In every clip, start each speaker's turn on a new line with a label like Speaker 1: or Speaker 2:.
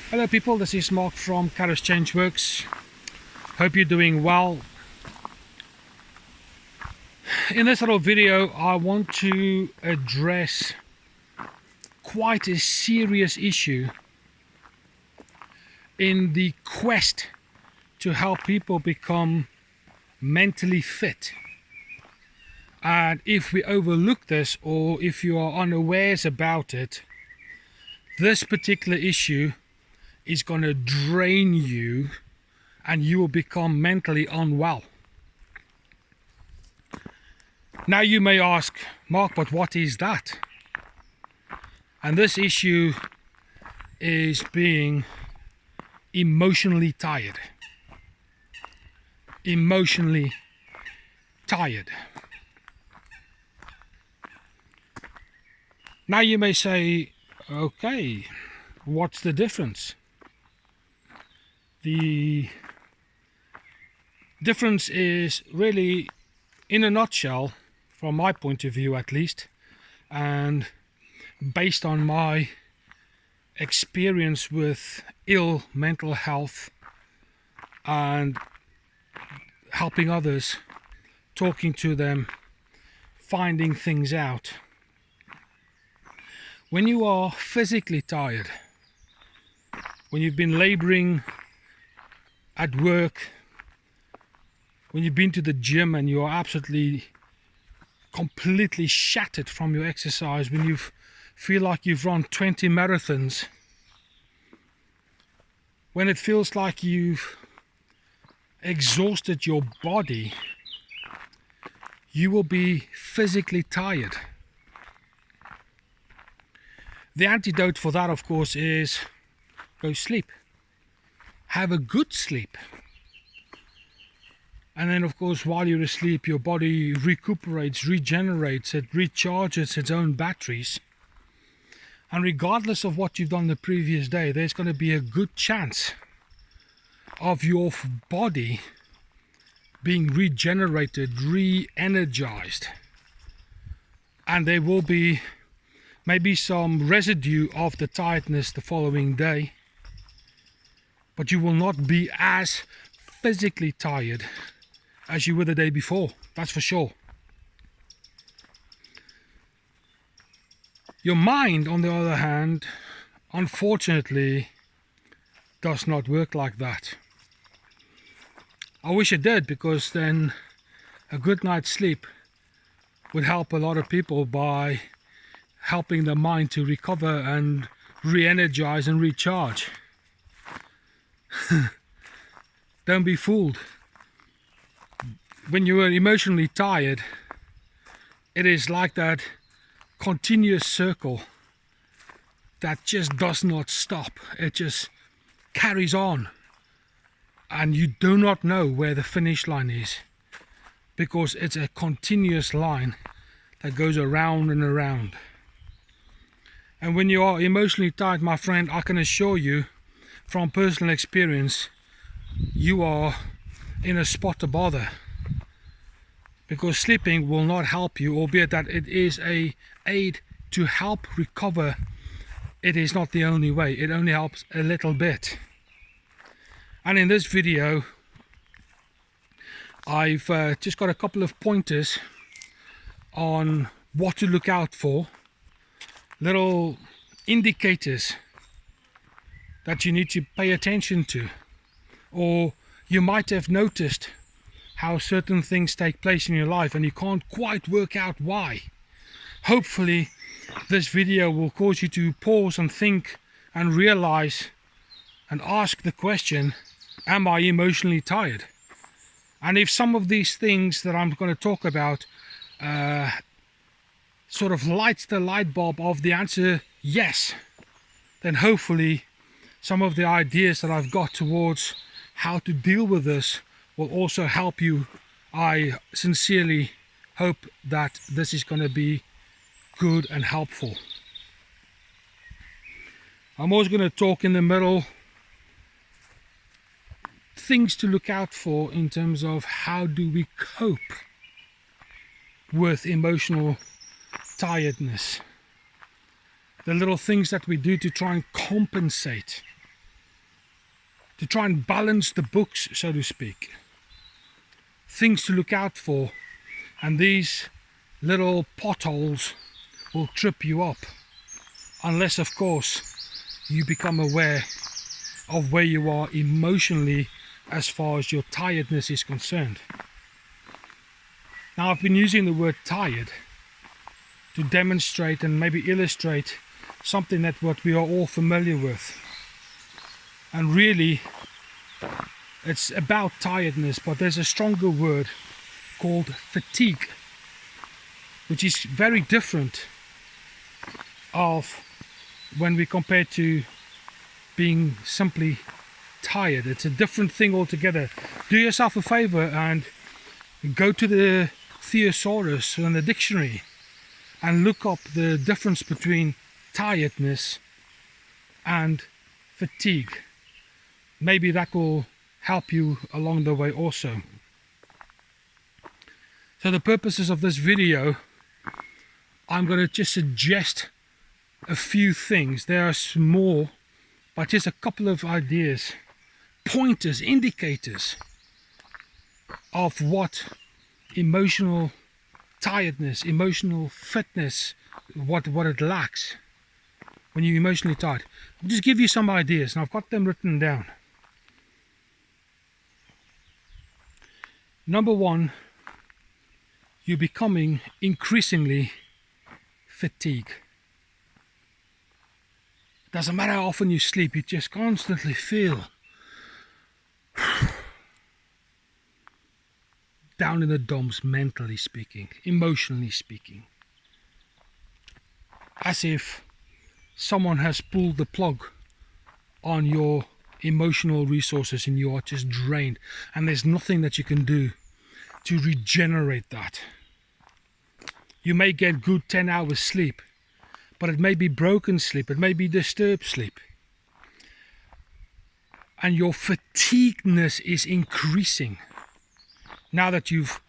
Speaker 1: Hello people, this is Mark from Carrot Change Works. Hope you're doing well. In this little video I want to address quite a serious issue in the quest to help people become mentally fit. And if we overlook this, or if you are unawares about it, this particular issue is going to drain you and you will become mentally unwell. Now you may ask, Mark, but what is that? And this issue is being emotionally tired. Emotionally tired. Now you may say, okay, what's the difference? The difference is really, in a nutshell, from my point of view at least, and based on my experience with ill mental health and helping others, talking to them, finding things out. When you are physically tired, when you've been laboring at work, when you've been to the gym and you are absolutely completely shattered from your exercise, when you feel like you've run 20 marathons, when it feels like you've exhausted your body, you will be physically tired. The antidote for that, of course, is go sleep. Have a good sleep. And then, of course, while you're asleep, your body recuperates, regenerates, it recharges its own batteries. And regardless of what you've done the previous day, there's going to be a good chance of your body being regenerated, re-energized. And there will be maybe some residue of the tiredness the following day, but you will not be as physically tired as you were the day before, that's for sure. Your mind, on the other hand, unfortunately, does not work like that. I wish it did, because then a good night's sleep would help a lot of people by helping the mind to recover and re-energize and recharge. Don't be fooled. When you are emotionally tired, it is like that continuous circle that just does not stop. It just carries on, and you do not know where the finish line is, because it's a continuous line that goes around and around. And when you are emotionally tired, my friend, I can assure you from personal experience, you are in a spot to bother, because sleeping will not help you, albeit that it is a aid to help recover. It is not the only way. It only helps a little bit. And in this video, I've just got a couple of pointers on what to look out for, little indicators that you need to pay attention to. Or you might have noticed how certain things take place in your life and you can't quite work out why. Hopefully this video will cause you to pause and think and realize and ask the question, am I emotionally tired? And if some of these things that I'm going to talk about sort of lights the light bulb of the answer yes, then hopefully some of the ideas that I've got towards how to deal with this will also help you. I sincerely hope that this is going to be good and helpful. I'm always going to talk in the middle, things to look out for in terms of how do we cope with emotional tiredness. The little things that we do to try and compensate to try and balance the books, so to speak. Things to look out for, and these little potholes will trip you up, unless of course you become aware of where you are emotionally as far as your tiredness is concerned. Now, I've been using the word tired to demonstrate and maybe illustrate something that what we are all familiar with, and really it's about tiredness, but there's a stronger word called fatigue, which is very different of when we compare to being simply tired. It's a different thing altogether. Do yourself a favor and go to the thesaurus and the dictionary and look up the difference between tiredness and fatigue. Maybe that will help you along the way also. So the purposes of this video, I'm going to just suggest a few things. There are more, but just a couple of ideas, pointers, indicators of what emotional tiredness, emotional fitness, what it lacks when you're emotionally tired. I'll just give you some ideas, and I've got them written down. Number one, you're becoming increasingly fatigued. Doesn't matter how often you sleep, you just constantly feel down in the dumps, mentally speaking, emotionally speaking. As if someone has pulled the plug on your emotional resources and you are just drained, and there's nothing that you can do to regenerate that. You may get good 10 hours sleep, but it may be broken sleep, it may be disturbed sleep, and your fatigueness is increasing. Now that you've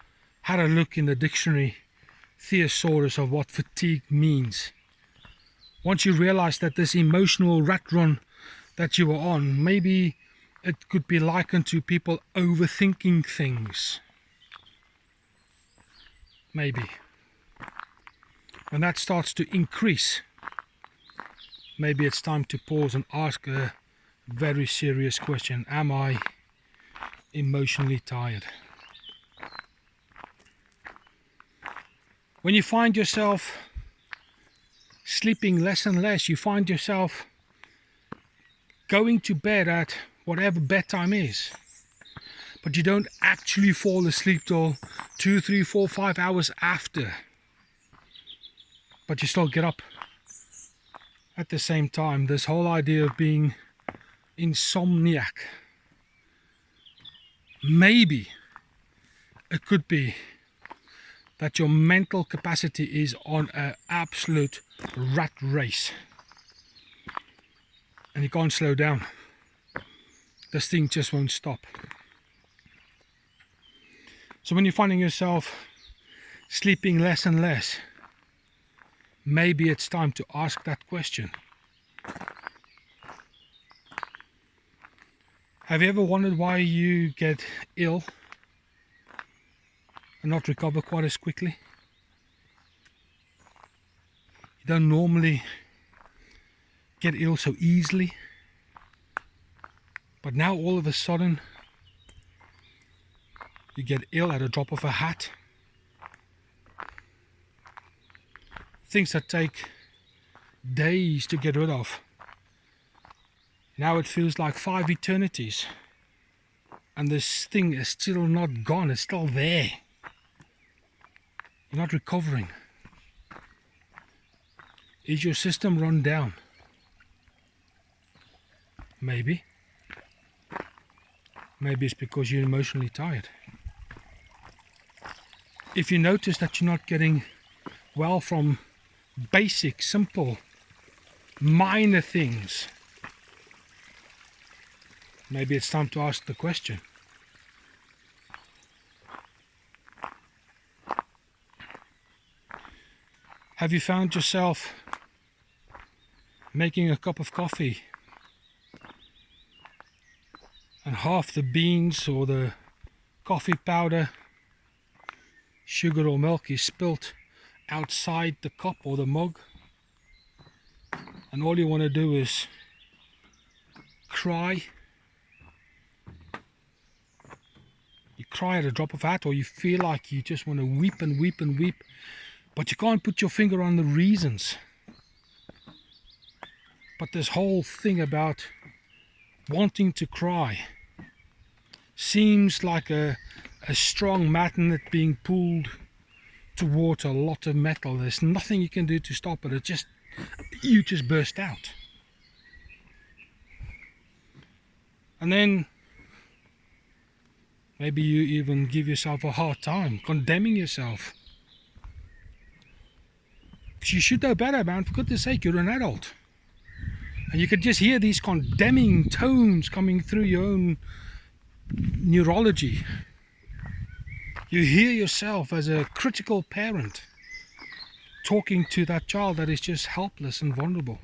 Speaker 1: had a look in the dictionary thesaurus of what fatigue means, once you realize that this emotional rat run that you are on, maybe it could be likened to people overthinking things. Maybe. When that starts to increase, maybe it's time to pause and ask a very serious question. Am I emotionally tired? When you find yourself sleeping less and less, you find yourself going to bed at whatever bedtime is, but you don't actually fall asleep till 2, 3, 4, 5 hours after, but you still get up at the same time. This whole idea of being insomniac, maybe it could be that your mental capacity is on an absolute rat race and you can't slow down. This thing just won't stop. So when you're finding yourself sleeping less and less, maybe it's time to ask that question. Have you ever wondered why you get ill and not recover quite as quickly? You don't normally get ill so easily, but now all of a sudden you get ill at a drop of a hat. Things that take days to get rid of, now it feels like 5 eternities, and this thing is still not gone. It's still there. You're not recovering. Is your system run down? Maybe. Maybe it's because you're emotionally tired. If you notice that you're not getting well from basic, simple, minor things, maybe it's time to ask the question. Have you found yourself making a cup of coffee and half the beans or the coffee powder, sugar or milk is spilt outside the cup or the mug, and all you want to do is cry. You cry at a drop of a hat, or you feel like you just want to weep and weep and weep, but you can't put your finger on the reasons. But this whole thing about wanting to cry seems like a strong magnet being pulled towards a lot of metal. There's nothing you can do to stop it. You just burst out. And then maybe you even give yourself a hard time, condemning yourself. But you should know better, man. For goodness sake, you're an adult. And you could just hear these condemning tones coming through your own neurology. You hear yourself as a critical parent talking to that child that is just helpless and vulnerable.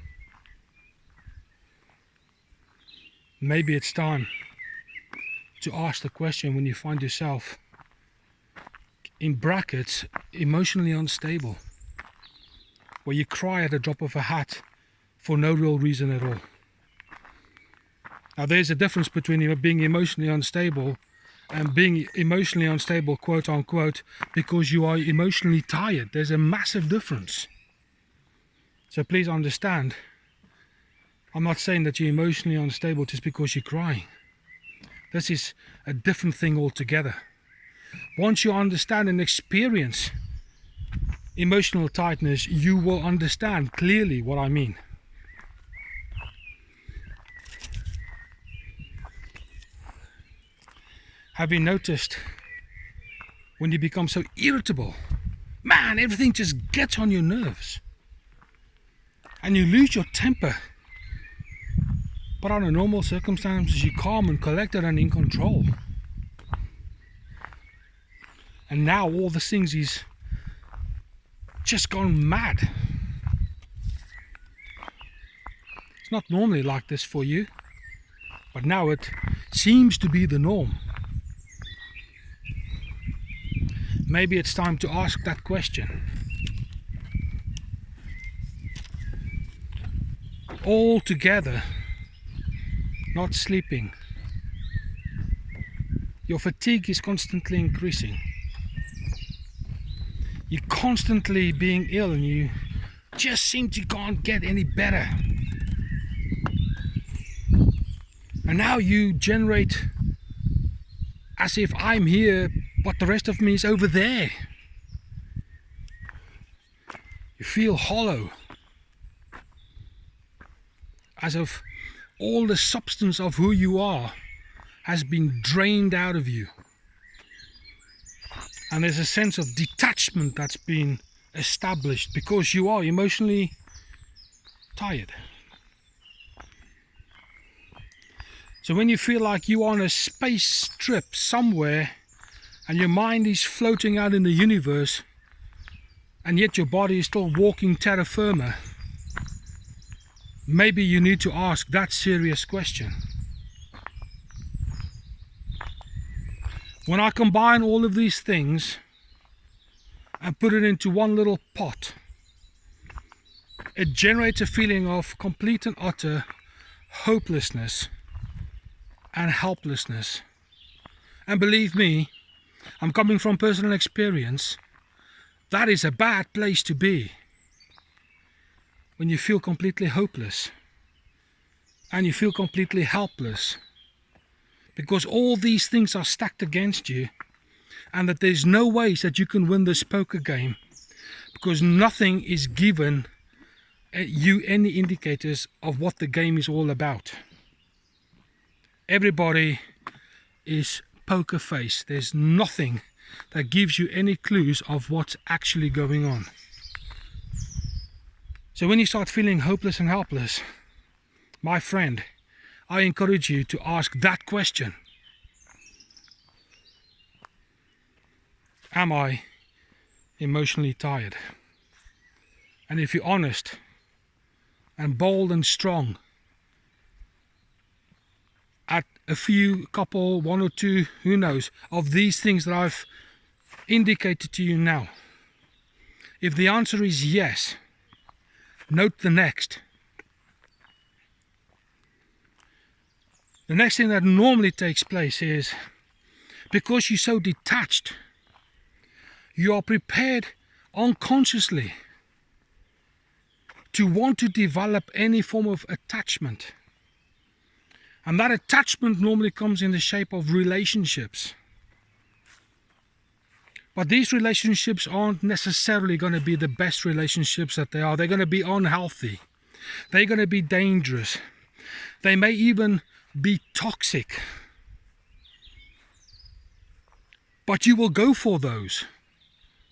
Speaker 1: Maybe it's time to ask the question when you find yourself, in brackets, emotionally unstable, where you cry at a drop of a hat for no real reason at all. Now there's a difference between being emotionally unstable and being emotionally unstable, quote unquote, because you are emotionally tired. There's a massive difference. So please understand, I'm not saying that you're emotionally unstable just because you're crying. This is a different thing altogether. Once you understand and experience emotional tiredness, you will understand clearly what I mean. Have you noticed when you become so irritable, man, everything just gets on your nerves and you lose your temper, but under normal circumstances you're calm and collected and in control, and now all the things is just gone mad. It's not normally like this for you, but now it seems to be the norm. Maybe it's time to ask that question. All together, not sleeping. Your fatigue is constantly increasing. You're constantly being ill and you just seem to can't get any better. And now you generate as if I'm here, but the rest of me is over there. You feel hollow, as if all the substance of who you are has been drained out of you. And there's a sense of detachment that's been established because you are emotionally tired. So when you feel like you're on a space trip somewhere and your mind is floating out in the universe and yet your body is still walking terra firma, maybe you need to ask that serious question. When I combine all of these things and put it into one little pot, it generates a feeling of complete and utter hopelessness and helplessness. And believe me, I'm coming from personal experience, that is a bad place to be. When you feel completely hopeless and you feel completely helpless, because all these things are stacked against you, and that there's no ways that you can win this poker game, because nothing is given you any indicators of what the game is all about. Everybody is poker face. There's nothing that gives you any clues of what's actually going on. So when you start feeling hopeless and helpless, my friend, I encourage you to ask that question. Am I emotionally tired? And if you're honest and bold and strong at a few, couple, one or two, who knows, of these things that I've indicated to you now? If the answer is yes, note the next. The next thing that normally takes place is, because you're so detached, you are prepared unconsciously to want to develop any form of attachment. And that attachment normally comes in the shape of relationships. But these relationships aren't necessarily going to be the best relationships that they are. They're going to be unhealthy. They're going to be dangerous. They may even be toxic. But you will go for those.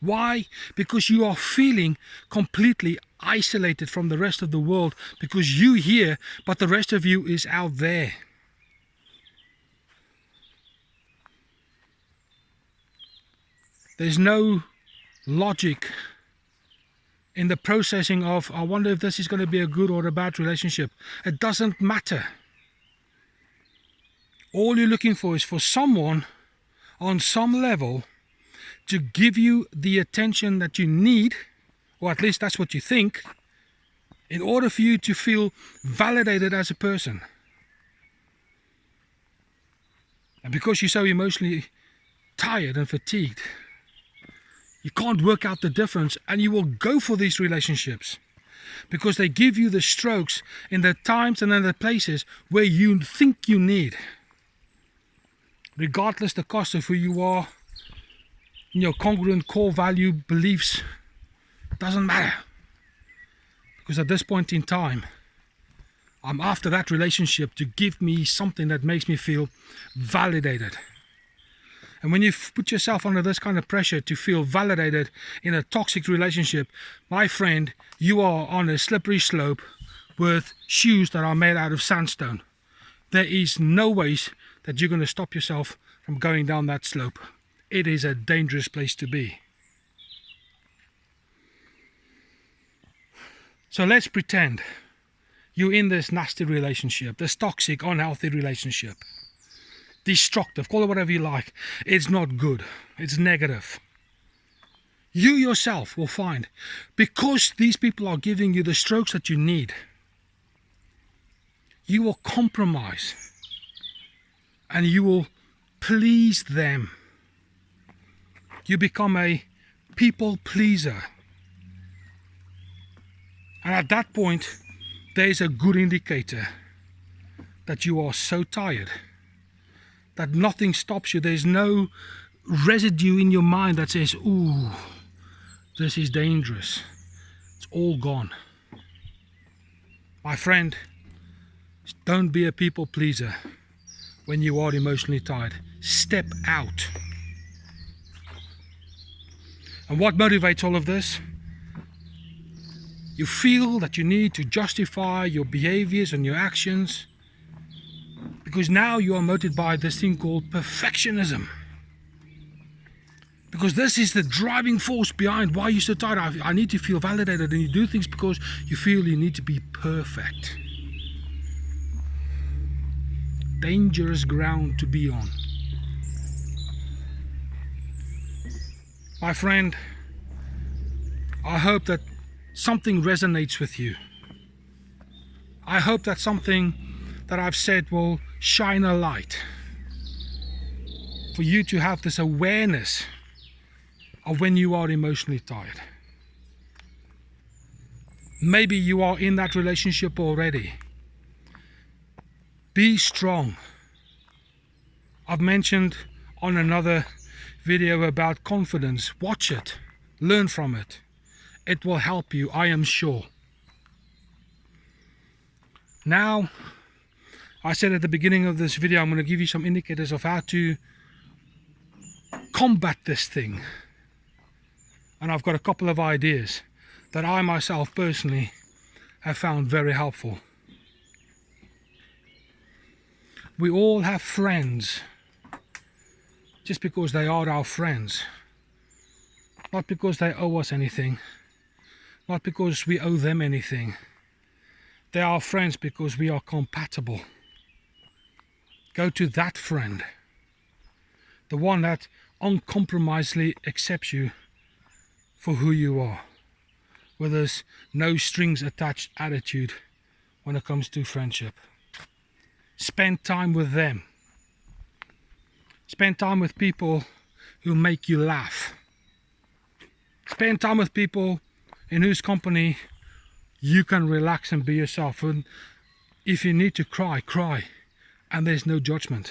Speaker 1: Why? Because you are feeling completely isolated from the rest of the world, because you here, but the rest of you is out there. There's no logic in the processing of, I wonder if this is going to be a good or a bad relationship. It doesn't matter. All you're looking for is for someone on some level to give you the attention that you need, or at least that's what you think, in order for you to feel validated as a person. And because you're so emotionally tired and fatigued, you can't work out the difference, and you will go for these relationships because they give you the strokes in the times and in the places where you think you need, regardless the cost of who you are, your congruent core value beliefs. Doesn't matter, because at this point in time, I'm after that relationship to give me something that makes me feel validated. And when you put yourself under this kind of pressure to feel validated in a toxic relationship, my friend, you are on a slippery slope with shoes that are made out of sandstone. There is no ways that you're going to stop yourself from going down that slope. It is a dangerous place to be. So let's pretend you're in this nasty relationship, this toxic, unhealthy relationship. Destructive, call it whatever you like. It's not good. It's negative. You yourself will find, because these people are giving you the strokes that you need, you will compromise and you will please them. You become a people pleaser. And at that point, there is a good indicator that you are so tired that nothing stops you. There's no residue in your mind that says, ooh, this is dangerous. It's all gone. My friend, don't be a people pleaser when you are emotionally tired. Step out. And what motivates all of this? You feel that you need to justify your behaviors and your actions, because now you are motivated by this thing called perfectionism. Because this is the driving force behind why you're so tired. I need to feel validated, and you do things because you feel you need to be perfect. Dangerous ground to be on. My friend, I hope that something resonates with you. I hope that something that I've said will shine a light for you to have this awareness of when you are emotionally tired. Maybe you are in that relationship already. Be strong. I've mentioned on another video about confidence. Watch it, learn from it. It will help you, I am sure. Now, I said at the beginning of this video, I'm going to give you some indicators of how to combat this thing. And I've got a couple of ideas that I myself personally have found very helpful. We all have friends just because they are our friends. Not because they owe us anything. Not because we owe them anything. They are friends because we are compatible. Go to that friend, the one that uncompromisingly accepts you for who you are, with this no strings attached attitude when it comes to friendship. Spend time with them. Spend time with people who make you laugh. Spend time with people in whose company you can relax and be yourself. And if you need to cry, cry. And there's no judgment.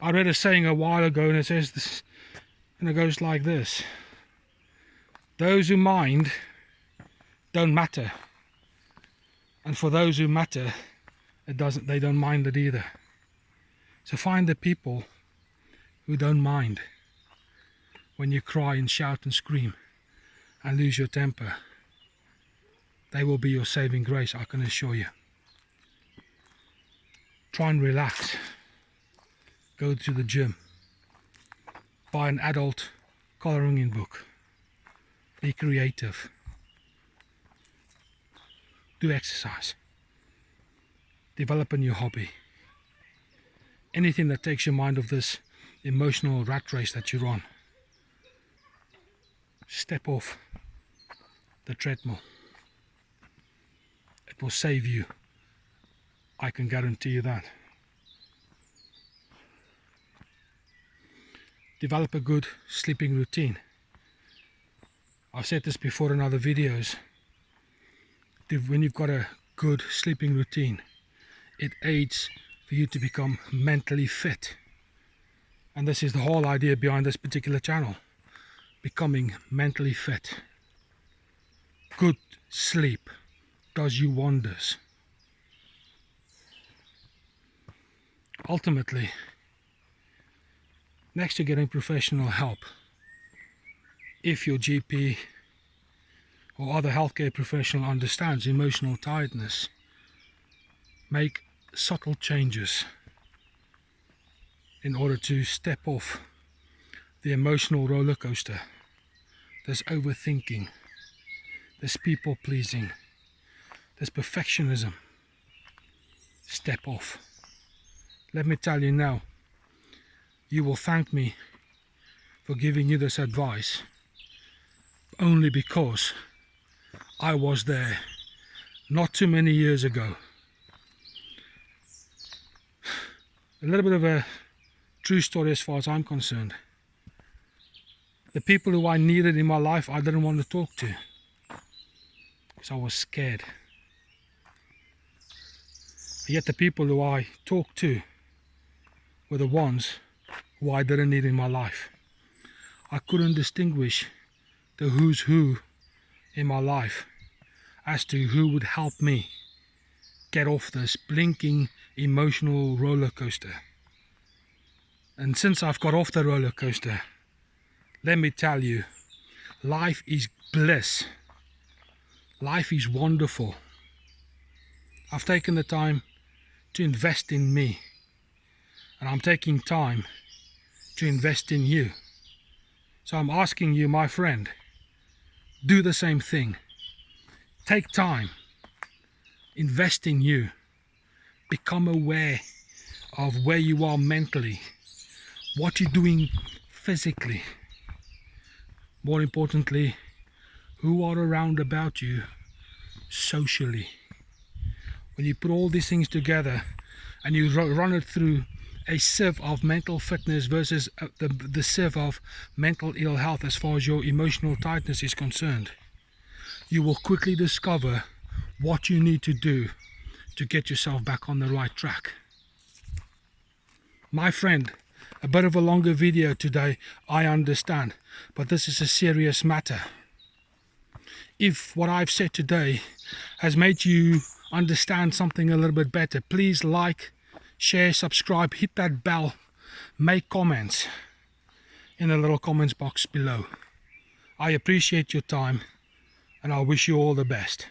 Speaker 1: I read a saying a while ago, and it says this, and it goes like this: those who mind don't matter, and for those who matter, they don't mind it either. So find the people who don't mind when you cry and shout and scream and lose your temper. They will be your saving grace, I can assure you. Try and relax. Go to the gym. Buy an adult coloring book. Be creative. Do exercise. Develop a new hobby. Anything that takes your mind off this emotional rat race that you're on. Step off the treadmill. It will save you. I can guarantee you that. Develop a good sleeping routine. I've said this before in other videos. When you've got a good sleeping routine, it aids for you to become mentally fit. And this is the whole idea behind this particular channel. Becoming mentally fit. Good sleep does you wonders. Ultimately, next to getting professional help, if your GP or other healthcare professional understands emotional tiredness, make subtle changes in order to step off the emotional roller coaster. There's overthinking, there's people pleasing, there's perfectionism. Step off. Let me tell you now, you will thank me for giving you this advice only because I was there not too many years ago. A little bit of a true story as far as I'm concerned. The people who I needed in my life, I didn't want to talk to because I was scared. Yet the people who I talked to were the ones who I didn't need in my life. I couldn't distinguish the who's who in my life as to who would help me get off this blinking emotional roller coaster. And since I've got off the roller coaster, let me tell you, life is bliss. Life is wonderful. I've taken the time to invest in me, and I'm taking time to invest in you. So I'm asking you, my friend, do the same thing. Take time, invest in you, become aware of where you are mentally, what you're doing physically, more importantly, who are around about you socially. When you put all these things together and you run it through a sieve of mental fitness versus the sieve of mental ill health as far as your emotional tiredness is concerned, you will quickly discover what you need to do to get yourself back on the right track. My friend, a bit of a longer video today, I understand, but this is a serious matter. If what I've said today has made you understand something a little bit better, please like, share, subscribe, hit that bell, make comments in the little comments box below. I appreciate your time and I wish you all the best.